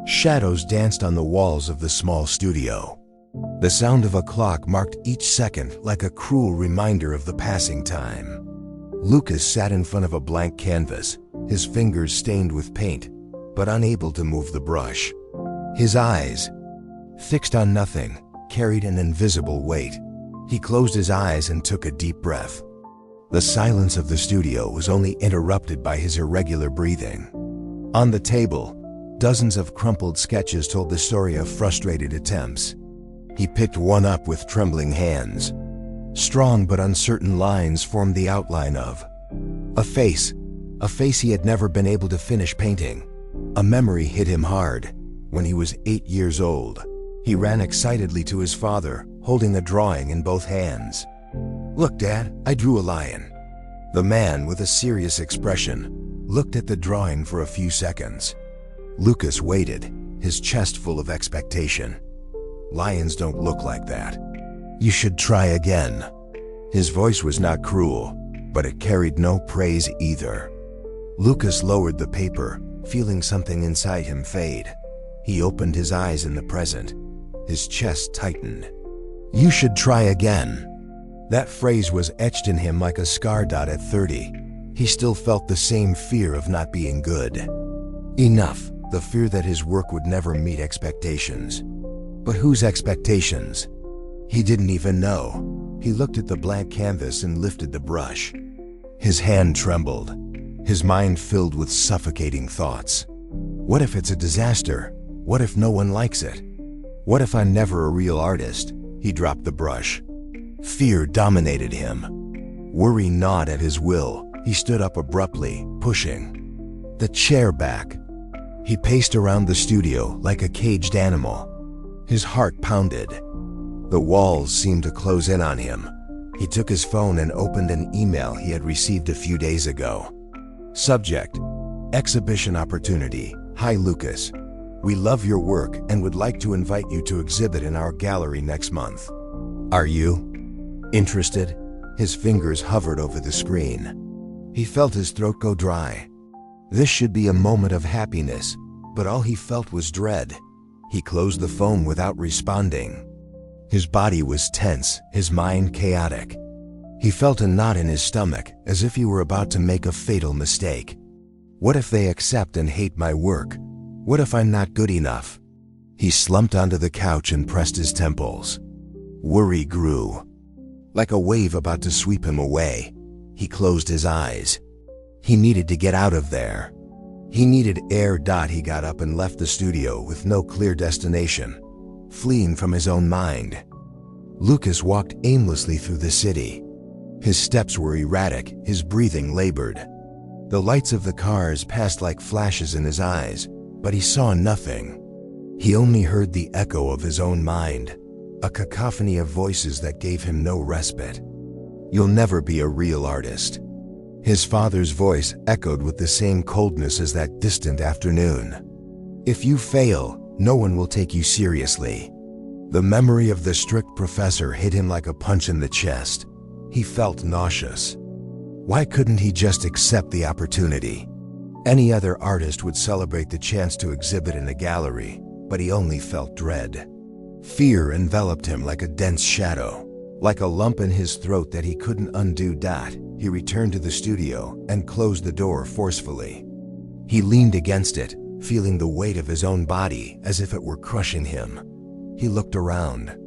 Shadows danced on the walls of the small studio. The sound of a clock marked each second like a cruel reminder of the passing time. Lucas sat in front of a blank canvas, his fingers stained with paint, but unable to move the brush. His eyes, fixed on nothing, carried an invisible weight. He closed his eyes and took a deep breath. The silence of the studio was only interrupted by his irregular breathing. On the table, dozens of crumpled sketches told the story of frustrated attempts. He picked one up with trembling hands. Strong but uncertain lines formed the outline of a face he had never been able to finish painting. A memory hit him hard. When he was 8 years old, he ran excitedly to his father, holding a drawing in both hands. "Look, Dad, I drew a lion." The man, with a serious expression, looked at the drawing for a few seconds. Lucas waited, his chest full of expectation. "Lions don't look like that. You should try again." His voice was not cruel, but it carried no praise either. Lucas lowered the paper, feeling something inside him fade. He opened his eyes in the present. His chest tightened. "You should try again." That phrase was etched in him like a scar dot at 30. He still felt the same fear of not being good. Enough, the fear that his work would never meet expectations. But whose expectations? He didn't even know. He looked at the blank canvas and lifted the brush. His hand trembled, his mind filled with suffocating thoughts. What if it's a disaster? What if no one likes it? What if I'm never a real artist? He dropped the brush. Fear dominated him. Worry gnawed at his will. He stood up abruptly, pushing the chair back. He paced around the studio like a caged animal. His heart pounded. The walls seemed to close in on him. He took his phone and opened an email he had received a few days ago. Subject: Exhibition opportunity. Hi Lucas. We love your work and would like to invite you to exhibit in our gallery next month. Are you interested? His fingers hovered over the screen. He felt his throat go dry. This should be a moment of happiness, but all he felt was dread. He closed the phone without responding. His body was tense, his mind chaotic. He felt a knot in his stomach, as if he were about to make a fatal mistake. What if they accept and hate my work? What if I'm not good enough? He slumped onto the couch and pressed his temples. Worry grew. Like a wave about to sweep him away, he closed his eyes. He needed to get out of there. He needed air. He got up and left the studio with no clear destination, fleeing from his own mind. Lucas walked aimlessly through the city. His steps were erratic, his breathing labored. The lights of the cars passed like flashes in his eyes, but he saw nothing. He only heard the echo of his own mind, a cacophony of voices that gave him no respite. You'll never be a real artist. His father's voice echoed with the same coldness as that distant afternoon. If you fail, no one will take you seriously. The memory of the strict professor hit him like a punch in the chest. He felt nauseous. Why couldn't he just accept the opportunity? Any other artist would celebrate the chance to exhibit in a gallery, but he only felt dread. Fear enveloped him like a dense shadow, like a lump in his throat that he couldn't undo. He returned to the studio and closed the door forcefully. He leaned against it, feeling the weight of his own body as if it were crushing him. He looked around.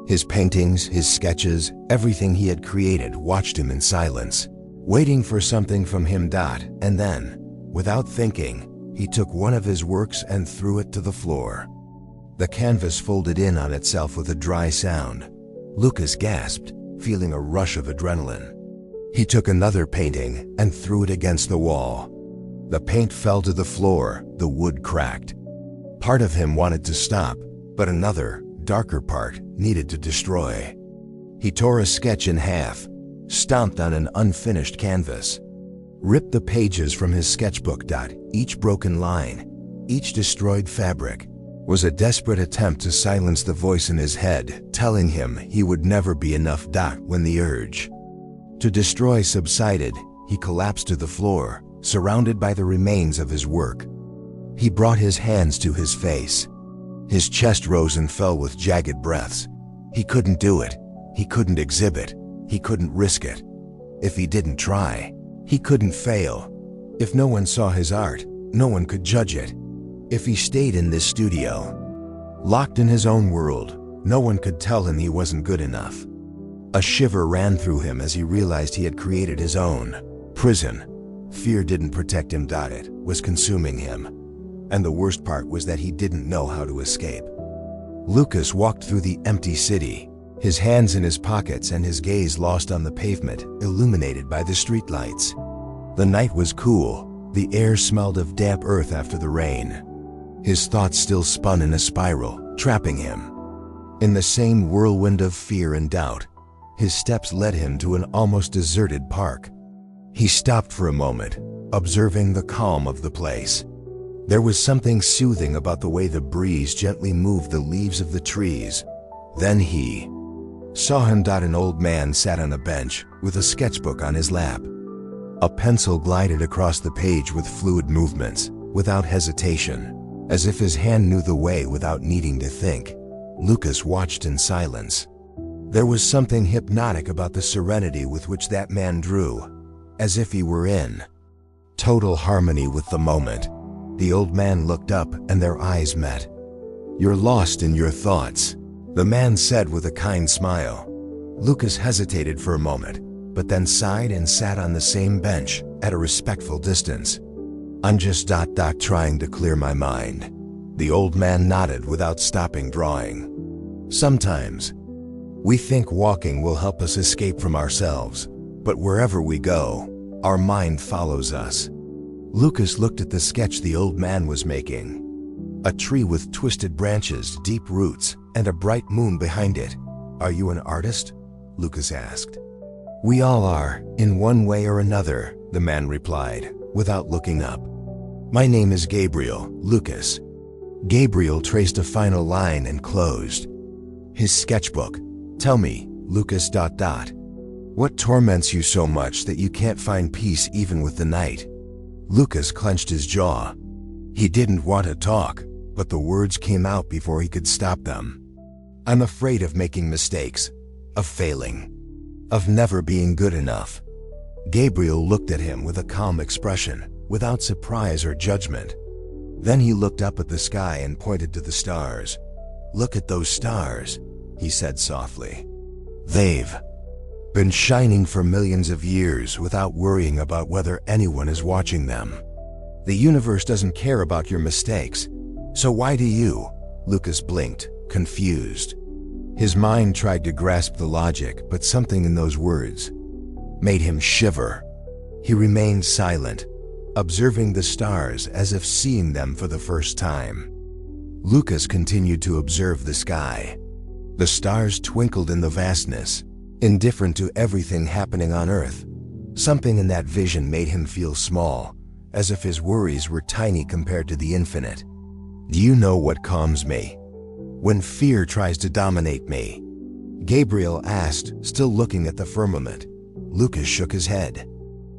His paintings, his sketches, everything he had created watched him in silence, waiting for something from him. And then, without thinking, he took one of his works and threw it to the floor. The canvas folded in on itself with a dry sound. Lucas gasped, feeling a rush of adrenaline. He took another painting and threw it against the wall. The paint fell to the floor, the wood cracked. Part of him wanted to stop, but another, darker part needed to destroy. He tore a sketch in half, stomped on an unfinished canvas, ripped the pages from his sketchbook. Each broken line, each destroyed fabric, was a desperate attempt to silence the voice in his head, telling him he would never be enough. When the urge to destroy subsided, he collapsed to the floor, surrounded by the remains of his work. He brought his hands to his face. His chest rose and fell with jagged breaths. He couldn't do it. He couldn't exhibit. He couldn't risk it. If he didn't try, he couldn't fail. If no one saw his art, no one could judge it. If he stayed in this studio, locked in his own world, no one could tell him he wasn't good enough. A shiver ran through him as he realized he had created his own prison. Fear didn't protect him, it was consuming him. And the worst part was that he didn't know how to escape. Lucas walked through the empty city, his hands in his pockets and his gaze lost on the pavement, illuminated by the streetlights. The night was cool. The air smelled of damp earth after the rain. His thoughts still spun in a spiral, trapping him. In the same whirlwind of fear and doubt, his steps led him to an almost deserted park. He stopped for a moment, observing the calm of the place. There was something soothing about the way the breeze gently moved the leaves of the trees. Then he saw him. An old man sat on a bench with a sketchbook on his lap. A pencil glided across the page with fluid movements, without hesitation, as if his hand knew the way without needing to think. Lucas watched in silence. There was something hypnotic about the serenity with which that man drew, as if he were in total harmony with the moment. The old man looked up and their eyes met. "You're lost in your thoughts," the man said with a kind smile. Lucas hesitated for a moment, but then sighed and sat on the same bench, at a respectful distance. "I'm just trying to clear my mind." The old man nodded without stopping drawing. "Sometimes we think walking will help us escape from ourselves, but wherever we go, our mind follows us." Lucas looked at the sketch the old man was making. A tree with twisted branches, deep roots, and a bright moon behind it. "Are you an artist?" Lucas asked. "We all are, in one way or another," the man replied, without looking up. "My name is Gabriel, Lucas." Gabriel traced a final line and closed his sketchbook. "Tell me, Lucas. What torments you so much that you can't find peace even with the night?" Lucas clenched his jaw. He didn't want to talk, but the words came out before he could stop them. "I'm afraid of making mistakes, of failing, of never being good enough." Gabriel looked at him with a calm expression, without surprise or judgment. Then he looked up at the sky and pointed to the stars. "Look at those stars," he said softly. "They've been shining for millions of years without worrying about whether anyone is watching them. The universe doesn't care about your mistakes, so why do you?" Lucas blinked, confused. His mind tried to grasp the logic, but something in those words made him shiver. He remained silent, observing the stars as if seeing them for the first time. Lucas continued to observe the sky. The stars twinkled in the vastness, indifferent to everything happening on Earth. Something in that vision made him feel small, as if his worries were tiny compared to the infinite. "Do you know what calms me? When fear tries to dominate me?" Gabriel asked, still looking at the firmament. Lucas shook his head.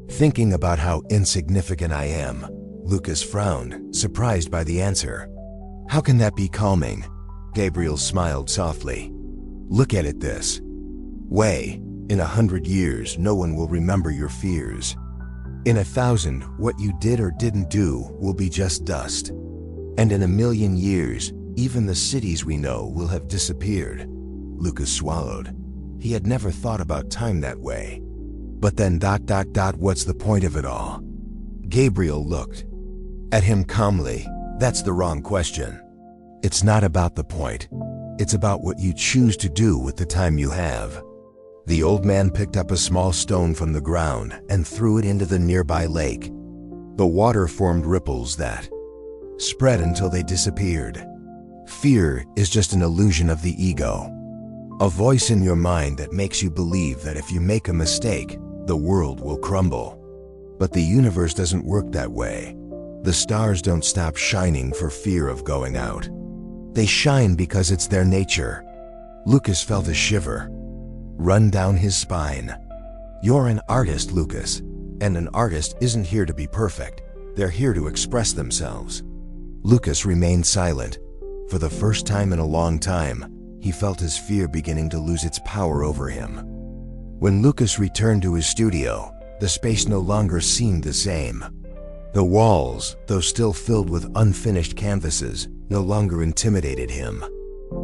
"Thinking about how insignificant I am." Lucas frowned, surprised by the answer. "How can that be calming?" Gabriel smiled softly. "Look at it this way. In 100 years, no one will remember your fears. In 1,000, what you did or didn't do will be just dust. And in 1,000,000 years, even the cities we know will have disappeared." Lucas swallowed. He had never thought about time that way. "But then what's the point of it all?" Gabriel looked at him calmly. "That's the wrong question. It's not about the point. It's about what you choose to do with the time you have." The old man picked up a small stone from the ground and threw it into the nearby lake. The water formed ripples that spread until they disappeared. Fear is just an illusion of the ego. A voice in your mind that makes you believe that if you make a mistake, the world will crumble. But the universe doesn't work that way. The stars don't stop shining for fear of going out. They shine because it's their nature. Lucas felt a shiver run down his spine. "You're an artist, Lucas, and an artist isn't here to be perfect. They're here to express themselves." Lucas remained silent. For the first time in a long time, he felt his fear beginning to lose its power over him. When Lucas returned to his studio, the space no longer seemed the same. The walls, though still filled with unfinished canvases, no longer intimidated him.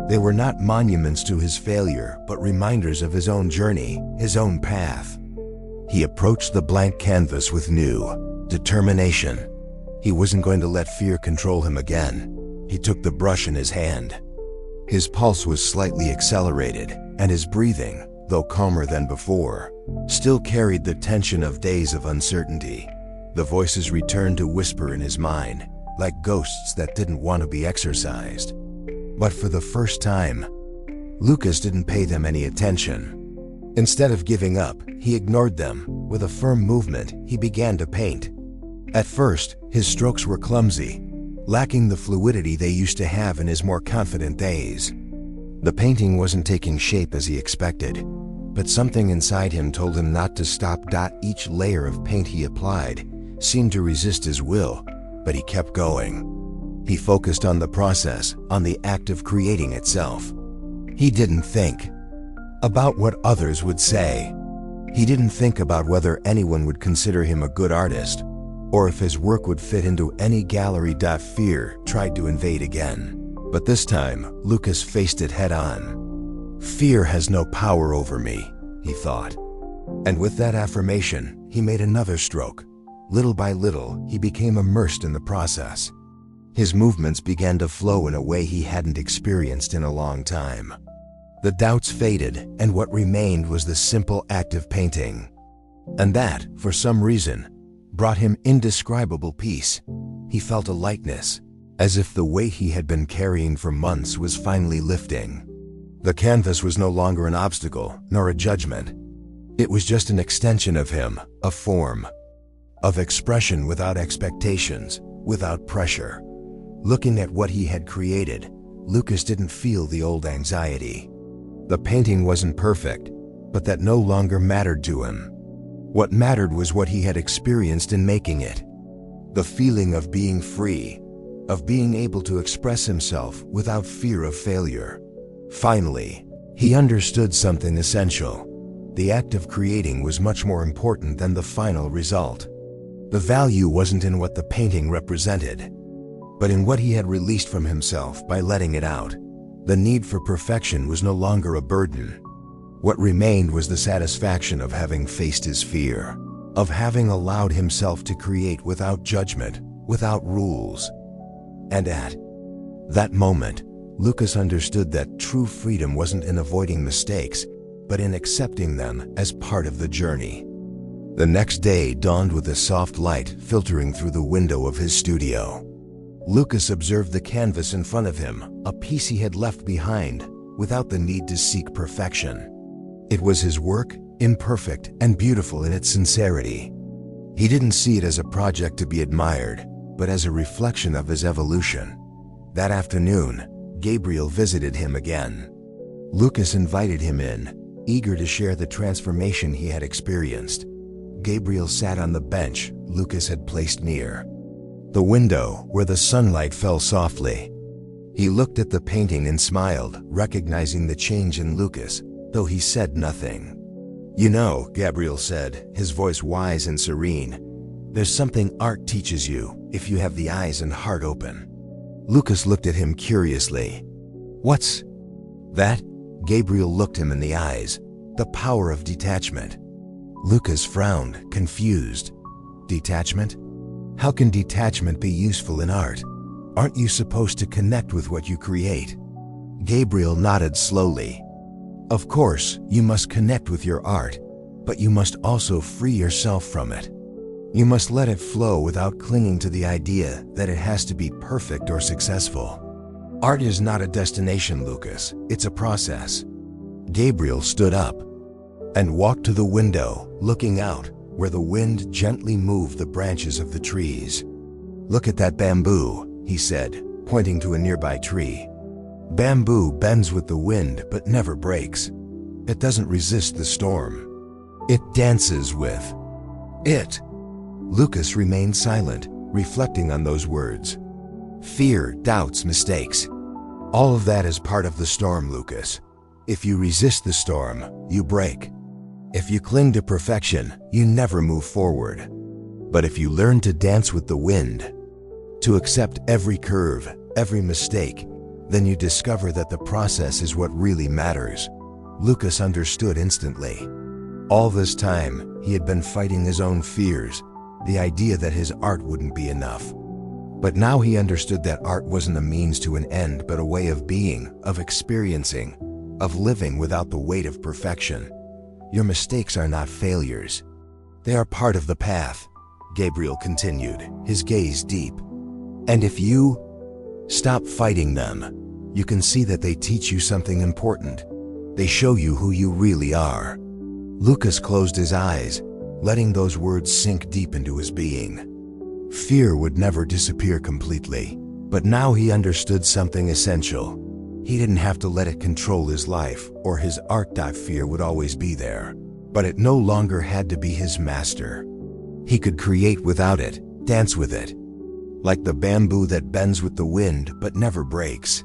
They were not monuments to his failure, but reminders of his own journey, his own path. He approached the blank canvas with new determination. He wasn't going to let fear control him again. He took the brush in his hand. His pulse was slightly accelerated, and his breathing, though calmer than before, still carried the tension of days of uncertainty. The voices returned to whisper in his mind, like ghosts that didn't want to be exorcised. But for the first time, Lucas didn't pay them any attention. Instead of giving up, he ignored them. With a firm movement, he began to paint. At first, his strokes were clumsy, lacking the fluidity they used to have in his more confident days. The painting wasn't taking shape as he expected, but something inside him told him not to stop. Each layer of paint he applied seemed to resist his will, but he kept going. He focused on the process, on the act of creating itself. He didn't think about what others would say. He didn't think about whether anyone would consider him a good artist, or if his work would fit into any gallery. Fear tried to invade again. But this time, Lucas faced it head on. Fear has no power over me, he thought. And with that affirmation, he made another stroke. Little by little, he became immersed in the process. His movements began to flow in a way he hadn't experienced in a long time. The doubts faded, and what remained was the simple act of painting. And that, for some reason, brought him indescribable peace. He felt a lightness, as if the weight he had been carrying for months was finally lifting. The canvas was no longer an obstacle, nor a judgment. It was just an extension of him, a form of expression without expectations, without pressure. Looking at what he had created, Lucas didn't feel the old anxiety. The painting wasn't perfect, but that no longer mattered to him. What mattered was what he had experienced in making it. The feeling of being free, of being able to express himself without fear of failure. Finally, he understood something essential. The act of creating was much more important than the final result. The value wasn't in what the painting represented, but in what he had released from himself by letting it out. The need for perfection was no longer a burden. What remained was the satisfaction of having faced his fear, of having allowed himself to create without judgment, without rules. And at that moment, Lucas understood that true freedom wasn't in avoiding mistakes, but in accepting them as part of the journey. The next day dawned with a soft light filtering through the window of his studio. Lucas observed the canvas in front of him, a piece he had left behind, without the need to seek perfection. It was his work, imperfect and beautiful in its sincerity. He didn't see it as a project to be admired, but as a reflection of his evolution. That afternoon, Gabriel visited him again. Lucas invited him in, eager to share the transformation he had experienced. Gabriel sat on the bench Lucas had placed near the window where the sunlight fell softly. He looked at the painting and smiled, recognizing the change in Lucas, though he said nothing. "You know," Gabriel said, his voice wise and serene, "there's something art teaches you if you have the eyes and heart open." Lucas looked at him curiously. "What's that?" Gabriel looked him in the eyes. "The power of detachment." Lucas frowned, confused. "Detachment? How can detachment be useful in art? Aren't you supposed to connect with what you create?" Gabriel nodded slowly. "Of course, you must connect with your art, but you must also free yourself from it. You must let it flow without clinging to the idea that it has to be perfect or successful. Art is not a destination, Lucas. It's a process." Gabriel stood up and walked to the window, looking out, where the wind gently moved the branches of the trees. "Look at that bamboo," he said, pointing to a nearby tree. "Bamboo bends with the wind but never breaks. It doesn't resist the storm. It dances with it." Lucas remained silent, reflecting on those words. Fear, doubts, mistakes. All of that is part of the storm, Lucas. If you resist the storm, you break. If you cling to perfection, you never move forward. But if you learn to dance with the wind, to accept every curve, every mistake, then you discover that the process is what really matters. Lucas understood instantly. All this time, he had been fighting his own fears, the idea that his art wouldn't be enough. But now he understood that art wasn't a means to an end, but a way of being, of experiencing, of living without the weight of perfection. Your mistakes are not failures. They are part of the path, Gabriel continued, his gaze deep. And if you stop fighting them, you can see that they teach you something important. They show you who you really are. Lucas closed his eyes, letting those words sink deep into his being. Fear would never disappear completely, but now he understood something essential. He didn't have to let it control his life or his art. Fear would always be there, but it no longer had to be his master. He could create without it, dance with it, like the bamboo that bends with the wind but never breaks.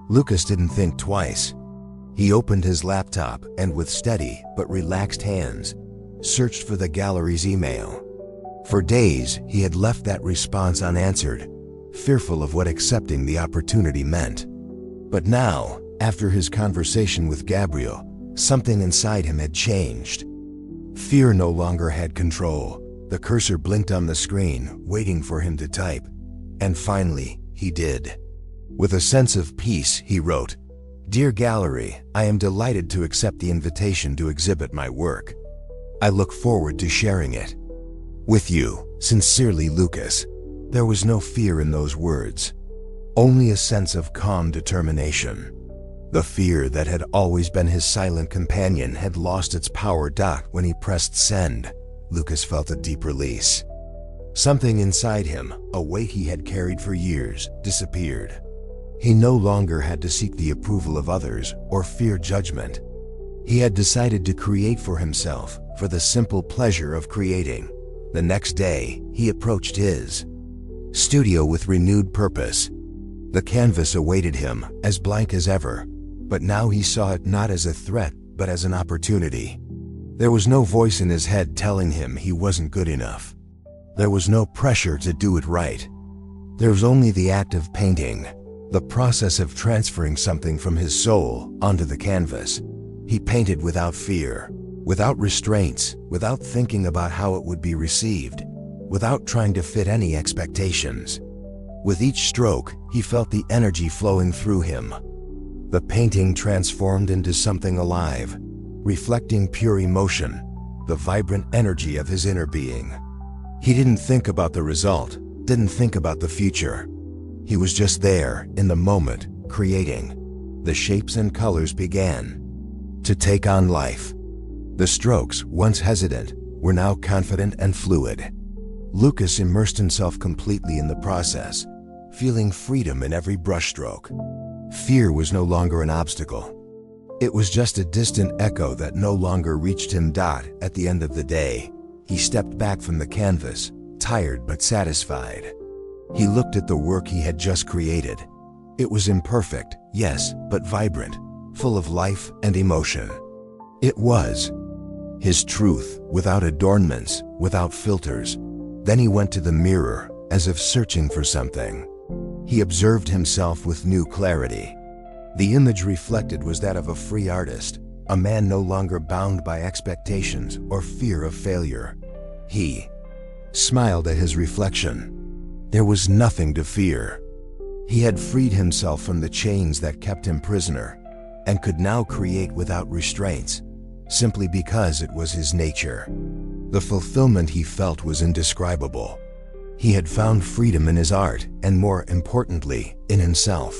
Lucas didn't think twice. He opened his laptop and with steady but relaxed hands, searched for the gallery's email. For days, he had left that response unanswered, fearful of what accepting the opportunity meant. But now, after his conversation with Gabriel, something inside him had changed. Fear no longer had control. The cursor blinked on the screen, waiting for him to type. And finally, he did. With a sense of peace, he wrote, "Dear Gallery, I am delighted to accept the invitation to exhibit my work. I look forward to sharing it with you. Sincerely, Lucas." There was no fear in those words, only a sense of calm determination. The fear that had always been his silent companion had lost its power. When he pressed send, Lucas felt a deep release. Something inside him, a weight he had carried for years, disappeared. He no longer had to seek the approval of others or fear judgment. He had decided to create for himself, for the simple pleasure of creating. The next day, he approached his studio with renewed purpose. The canvas awaited him, as blank as ever, but now he saw it not as a threat, but as an opportunity. There was no voice in his head telling him he wasn't good enough. There was no pressure to do it right. There was only the act of painting, the process of transferring something from his soul onto the canvas. He painted without fear, without restraints, without thinking about how it would be received, without trying to fit any expectations. With each stroke, he felt the energy flowing through him. The painting transformed into something alive, reflecting pure emotion, the vibrant energy of his inner being. He didn't think about the result, didn't think about the future. He was just there, in the moment, creating. The shapes and colors began to take on life. The strokes, once hesitant, were now confident and fluid. Lucas immersed himself completely in the process, feeling freedom in every brushstroke. Fear was no longer an obstacle. It was just a distant echo that no longer reached him. At the end of the day, he stepped back from the canvas, tired but satisfied. He looked at the work he had just created. It was imperfect, yes, but vibrant, full of life and emotion. It was his truth, without adornments, without filters. Then he went to the mirror, as if searching for something. He observed himself with new clarity. The image reflected was that of a free artist, a man no longer bound by expectations or fear of failure. He smiled at his reflection. There was nothing to fear. He had freed himself from the chains that kept him prisoner, and could now create without restraints, simply because it was his nature. The fulfillment he felt was indescribable. He had found freedom in his art, and more importantly, in himself.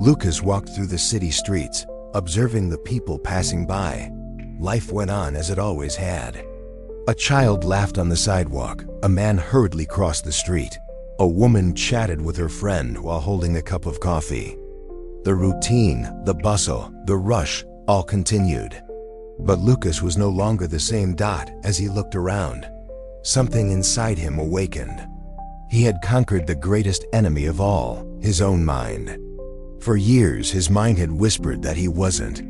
Lucas walked through the city streets, observing the people passing by. Life went on as it always had. A child laughed on the sidewalk, a man hurriedly crossed the street. A woman chatted with her friend while holding a cup of coffee. The routine, the bustle, the rush, all continued. But Lucas was no longer the same. As he looked around, something inside him awakened. He had conquered the greatest enemy of all, his own mind. For years, his mind had whispered that he wasn't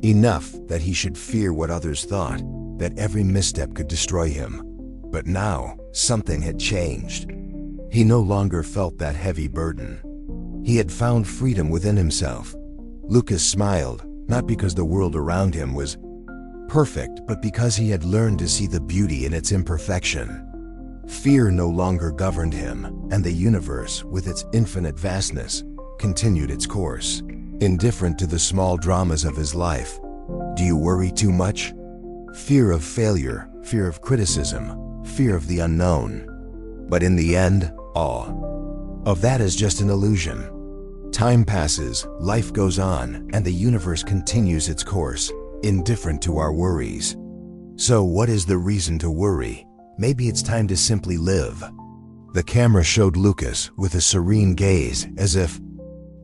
enough, that he should fear what others thought, that every misstep could destroy him. But now, something had changed. He no longer felt that heavy burden. He had found freedom within himself. Lucas smiled, not because the world around him was perfect, but because he had learned to see the beauty in its imperfection. Fear no longer governed him, and the universe, with its infinite vastness, continued its course. Indifferent to the small dramas of his life. Do you worry too much? Fear of failure, fear of criticism, fear of the unknown. But in the end, all of that is just an illusion. Time passes, life goes on, and the universe continues its course, indifferent to our worries. So what is the reason to worry? Maybe it's time to simply live. The camera showed Lucas with a serene gaze, as if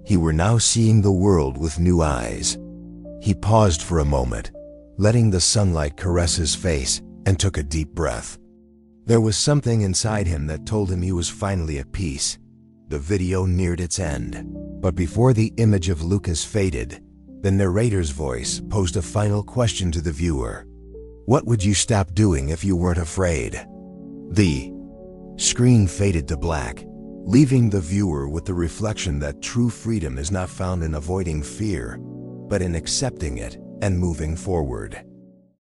he were now seeing the world with new eyes. He paused for a moment, letting the sunlight caress his face, and took a deep breath. There was something inside him that told him he was finally at peace. The video neared its end. But before the image of Lucas faded, the narrator's voice posed a final question to the viewer. What would you stop doing if you weren't afraid? The screen faded to black, leaving the viewer with the reflection that true freedom is not found in avoiding fear, but in accepting it and moving forward.